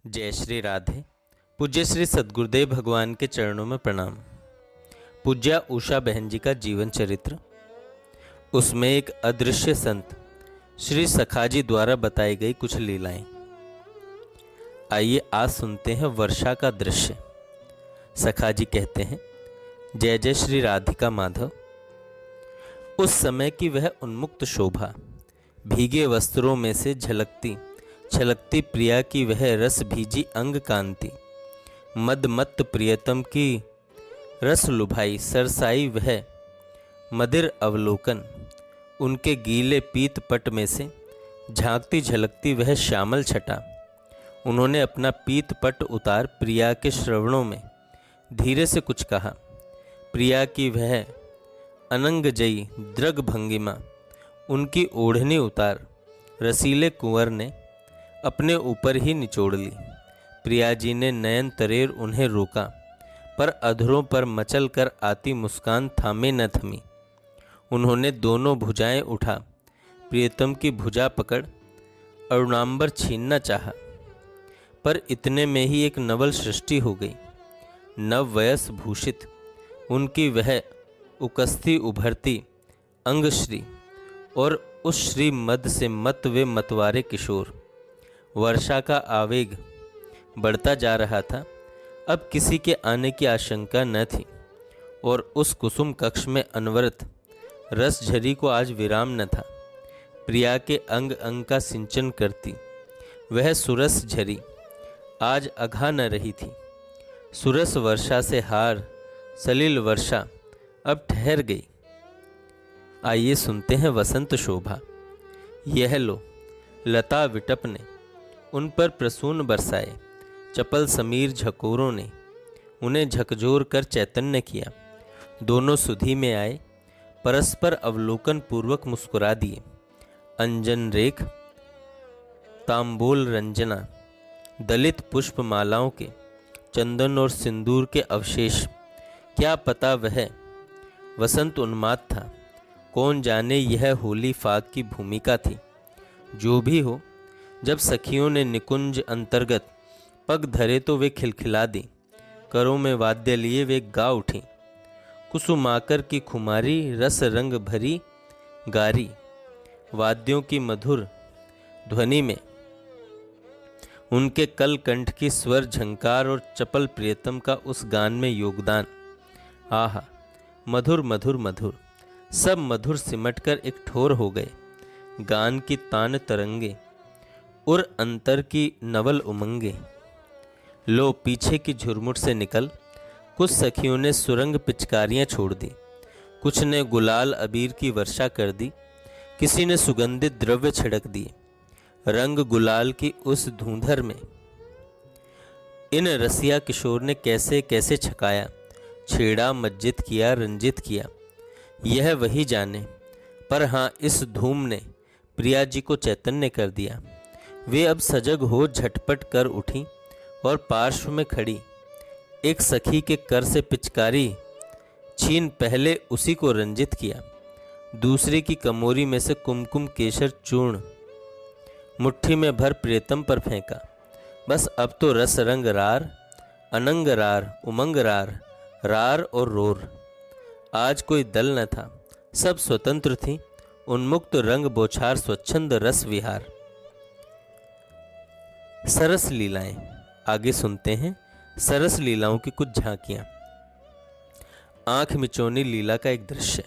जय श्री राधे। पूज्य श्री सद्गुरुदेव भगवान के चरणों में प्रणाम। पूज्या उषा बहन जी का जीवन चरित्र, उसमें एक अदृश्य संत श्री सखाजी द्वारा बताई गई कुछ लीलाएं। आइए आज सुनते हैं वर्षा का दृश्य। सखाजी कहते हैं, जय जय श्री राधिका माधव। उस समय की वह उन्मुक्त शोभा, भीगे वस्त्रों में से झलकती छलकती प्रिया की वह रस भीजी अंग कांति, मदमत्त प्रियतम की रस लुभाई सरसाई वह मदिर अवलोकन, उनके गीले पीत पट में से झांकती झलकती वह श्यामल छटा। उन्होंने अपना पीत पट उतार प्रिया के श्रवणों में धीरे से कुछ कहा। प्रिया की वह अनंगजयी दृग भंगिमा, उनकी ओढ़नी उतार रसीले कुंवर ने अपने ऊपर ही निचोड़ ली। प्रिया जी ने नयन तरेर उन्हें रोका, पर अधरों पर मचल कर आती मुस्कान थामे न थमी। उन्होंने दोनों भुजाएं उठा प्रियतम की भुजा पकड़ अरुणांबर छीनना चाहा, पर इतने में ही एक नवल सृष्टि हो गई। नव वयस भूषित उनकी वह उकस्ती उभरती अंगश्री और उस श्री मद से मत वे मतवारे किशोर। वर्षा का आवेग बढ़ता जा रहा था। अब किसी के आने की आशंका न थी और उस कुसुम कक्ष में अनवरत रस झरी को आज विराम न था। प्रिया के अंग अंग का सिंचन करती वह सुरस झरी आज अघा न रही थी। सुरस वर्षा से हार सलिल वर्षा अब ठहर गई। आइए सुनते हैं वसंत शोभा। यह लो लता विटप ने उन पर प्रसून बरसाए, चपल समीर झकोरों ने उन्हें झकझोर कर चैतन्य किया। दोनों सुधि में आए, परस्पर अवलोकन पूर्वक मुस्कुरा दिए। अंजन रेख तांबूल रंजना दलित पुष्प मालाओं के चंदन और सिंदूर के अवशेष, क्या पता वह वसंत उन्माद था। कौन जाने यह होली फाग की भूमिका थी। जो भी हो, जब सखियों ने निकुंज अंतर्गत पग धरे तो वे खिलखिला दी। करों में वाद्य लिए वे गा उठी। कुसुमाकर की खुमारी रस रंग भरी गारी, वाद्यों की मधुर ध्वनि में उनके कल कंठ की स्वर झंकार और चपल प्रियतम का उस गान में योगदान। आहा, मधुर मधुर मधुर, सब मधुर सिमटकर एक ठोर हो गए। गान की तान तरंगे और अंतर की नवल उमंगे। लो पीछे की झुरमुट से निकल कुछ सखियों ने सुरंग पिचकारियां छोड़ दी। कुछ ने गुलाल अबीर की वर्षा कर दी। किसी ने सुगंधित द्रव्य छिड़क दिए। रंग गुलाल की उस धुंधर में इन रसिया किशोर ने कैसे कैसे छकाया, छेड़ा, मज्जित किया, रंजित किया, यह वही जाने। पर हाँ, इस धूम ने प्रिया जी को चैतन्य कर दिया। वे अब सजग हो झटपट कर उठी और पार्श्व में खड़ी एक सखी के कर से पिचकारी छीन पहले उसी को रंजित किया। दूसरी की कमोरी में से कुमकुम केशर चूर्ण मुट्ठी में भर प्रियतम पर फेंका। बस अब तो रस रंग रार, अनंग रार, उमंग रार, रार और रोर। आज कोई दल न था, सब स्वतंत्र थी। उन्मुक्त रंग बोछार स्वच्छंद रस विहार। सरस लीलाएं। आगे सुनते हैं सरस लीलाओं की कुछ झांकियां। आंख मिचौनी लीला का एक दृश्य।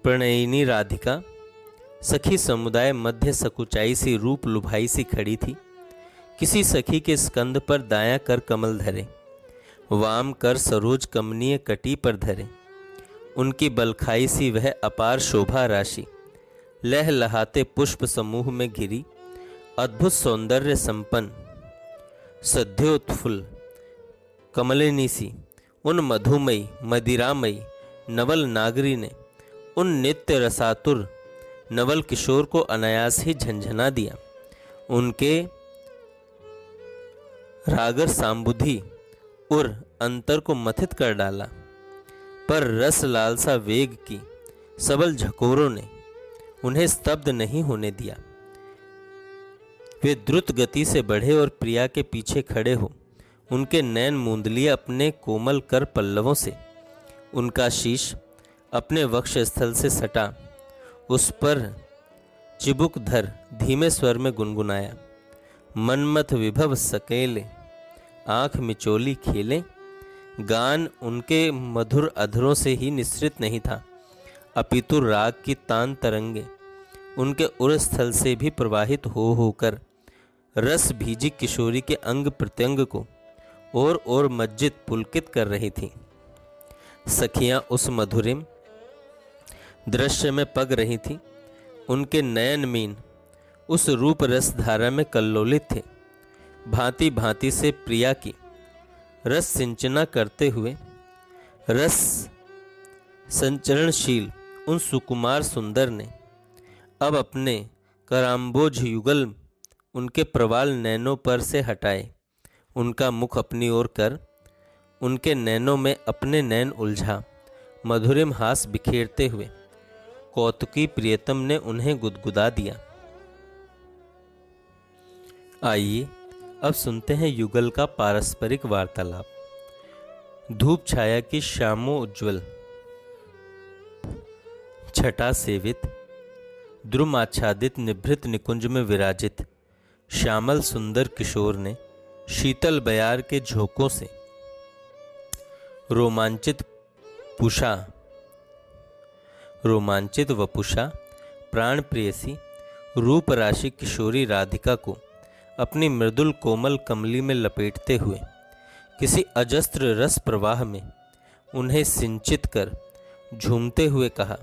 प्रणयिनी राधिका सखी समुदाय मध्य सकुचाई सी रूप लुभाई सी खड़ी थी। किसी सखी के स्कंद पर दायां कर कमल धरे, वाम कर सरोज कमनीय कटी पर धरे। उनकी बलखाई सी वह अपार शोभा राशि लह लहाते पुष्प समूह में घिरी, अद्भुत सौंदर्य संपन्न सद्योत्फुल्ल कमलिनी सी उन मधुमयी मदिरामयी नवल नागरी ने उन नित्य रसातुर नवल किशोर को अनायास ही झंझना दिया। उनके रागर सांबुधि और अंतर को मथित कर डाला। पर रस लालसा वेग की सबल झकोरों ने उन्हें स्तब्ध नहीं होने दिया। वे द्रुत गति से बढ़े और प्रिया के पीछे खड़े हो उनके नैन मूंद लिए अपने कोमल कर पल्लवों से। उनका शीश अपने वक्ष स्थल से सटा, उस पर चिबुक धर धीमे स्वर में गुनगुनाया, मनमथ विभव सकेले आंख मिचोली खेले। गान उनके मधुर अधरों से ही निश्रित नहीं था, अपितु राग की तान तरंगे उनके उर स्थल से भी प्रवाहित हो होकर रस भीजी किशोरी के अंग प्रत्यंग को और मज्जित पुलकित कर रही थी। सखियां उस मधुरिम दृश्य में पग रही थीं। उनके नयन मीन उस रूप रस धारा में कल्लोलित थे। भांति भांति से प्रिया की रस सिंचना करते हुए रस संचरणशील उन सुकुमार सुंदर ने अब अपने कराम्बोज युगल उनके प्रवाल नैनों पर से हटाए, उनका मुख अपनी ओर कर उनके नैनों में अपने नैन उलझा मधुरिम हास बिखेरते हुए कौतुकी प्रियतम ने उन्हें गुदगुदा दिया। आइए अब सुनते हैं युगल का पारस्परिक वार्तालाप। धूप छाया की श्यामो उज्ज्वल छटा सेवित द्रुम आच्छादित निभृत निकुंज में विराजित श्यामल सुंदर किशोर ने शीतल बयार के झोंकों से रोमांचित वपुषा प्राण प्रेयसी रूप राशि किशोरी राधिका को अपनी मृदुल कोमल कमली में लपेटते हुए किसी अजस्त्र रस प्रवाह में उन्हें सिंचित कर झूमते हुए कहा,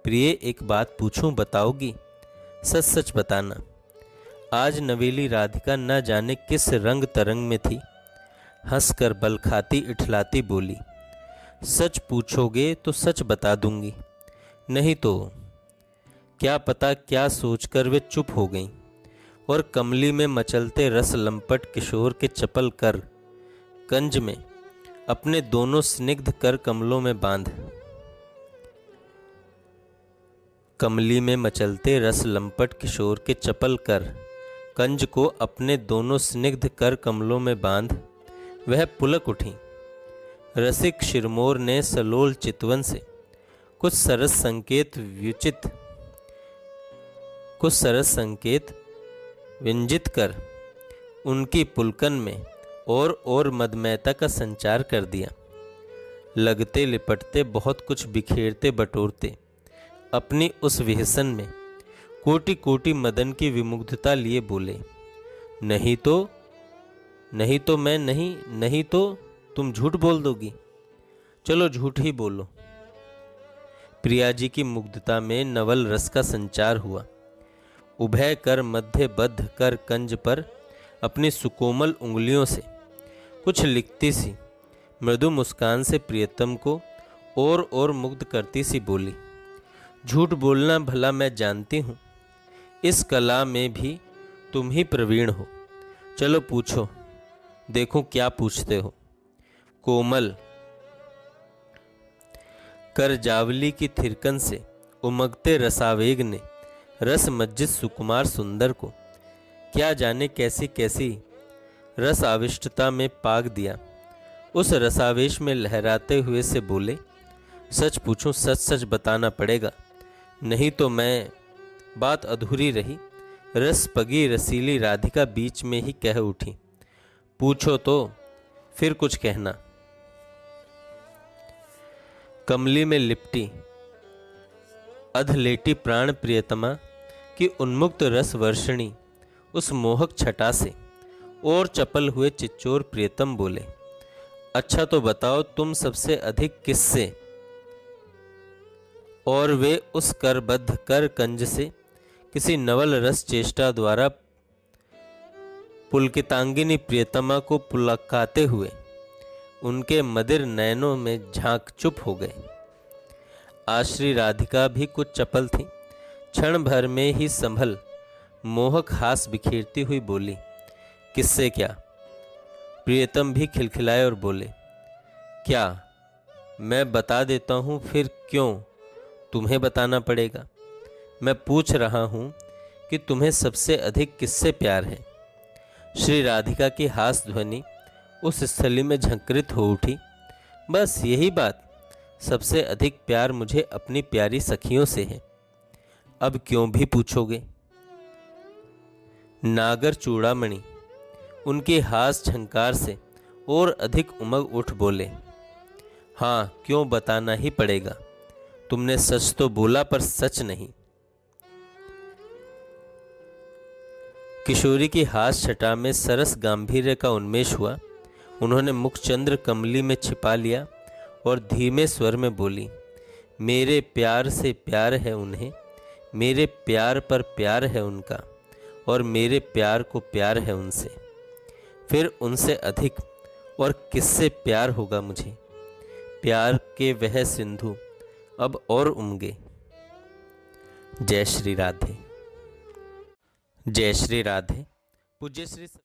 प्रिय एक बात पूछूं, बताओगी? सच सच बताना। आज नवेली राधिका न जाने किस रंग तरंग में थी। हंसकर बल खाती इठलाती बोली, सच पूछोगे तो सच बता दूंगी, नहीं तो। क्या पता क्या सोचकर वे चुप हो गईं और कमली में मचलते रस लंपट किशोर के चपल कर कंज में अपने दोनों स्निग्ध कर कमलों में बांध कमली में मचलते रस लंपट किशोर के चपल कर कंज को अपने दोनों स्निग्ध कर कमलों में बांध वह पुलक उठी। रसिक शिरमोर ने सलोल चितवन से कुछ सरस संकेत व्यंजित कर उनकी पुलकन में और मदमयता का संचार कर दिया। लगते लिपटते बहुत कुछ बिखेरते बटोरते अपनी उस विहसन में कोटि कोटि मदन की विमुग्धता लिए बोले, नहीं तो तुम झूठ बोल दोगी। चलो झूठ ही बोलो। प्रिया जी की मुग्धता में नवल रस का संचार हुआ। उभय कर मध्य बद्ध कर कंज पर अपनी सुकोमल उंगलियों से कुछ लिखती सी मृदु मुस्कान से प्रियतम को और मुग्ध करती सी बोली, झूठ बोलना भला मैं जानती हूँ, इस कला में भी तुम ही प्रवीण हो। चलो पूछो, देखो क्या पूछते हो। कोमल कर जावली की थिरकन से उमगते रसावेग ने रस मज्जित सुकुमार सुंदर को क्या जाने कैसी कैसी रस आविष्टता में पाग दिया। उस रसावेश में लहराते हुए से बोले, सच पूछूं, सच सच बताना पड़ेगा, नहीं तो मैं। बात अधूरी रही। रस पगी रसीली राधिका बीच में ही कह उठी, पूछो तो फिर कुछ कहना। कमली में लिपटी अधलेटी प्राण प्रियतमा की उन्मुक्त रस वर्षणी उस मोहक छटा से और चपल हुए चिच्चोर प्रियतम बोले, अच्छा तो बताओ तुम सबसे अधिक किससे? और वे उस करबद्ध कर कंज से किसी नवल रस चेष्टा द्वारा पुलकितांगिनी प्रियतमा को पुलकाते हुए उनके मदिर नयनों में झांक चुप हो गए। आश्री राधिका भी कुछ चपल थी। क्षण भर में ही संभल मोहक हास बिखेरती हुई बोली, किससे क्या? प्रियतम भी खिलखिलाए और बोले, क्या मैं बता देता हूँ, फिर क्यों तुम्हें बताना पड़ेगा? मैं पूछ रहा हूँ कि तुम्हें सबसे अधिक किससे प्यार है। श्री राधिका की हास ध्वनि उस स्थली में झंकृत हो उठी। बस यही बात, सबसे अधिक प्यार मुझे अपनी प्यारी सखियों से है। अब क्यों भी पूछोगे। नागर चूड़ामणि उनके हास झंकार से और अधिक उमग उठ बोले, हाँ क्यों बताना ही पड़ेगा, तुमने सच तो बोला पर सच नहीं। किशोरी की हास छटा में सरस गांधीर्य का उन्मेष हुआ। उन्होंने मुख चंद्र कमली में छिपा लिया और धीमे स्वर में बोली, मेरे प्यार से प्यार है उन्हें, मेरे प्यार पर प्यार है उनका, और मेरे प्यार को प्यार है उनसे। फिर उनसे अधिक और किससे प्यार होगा मुझे। प्यार के वह सिंधु अब और उमगे। जय श्री राधे। जय श्री राधे। पूज्य श्री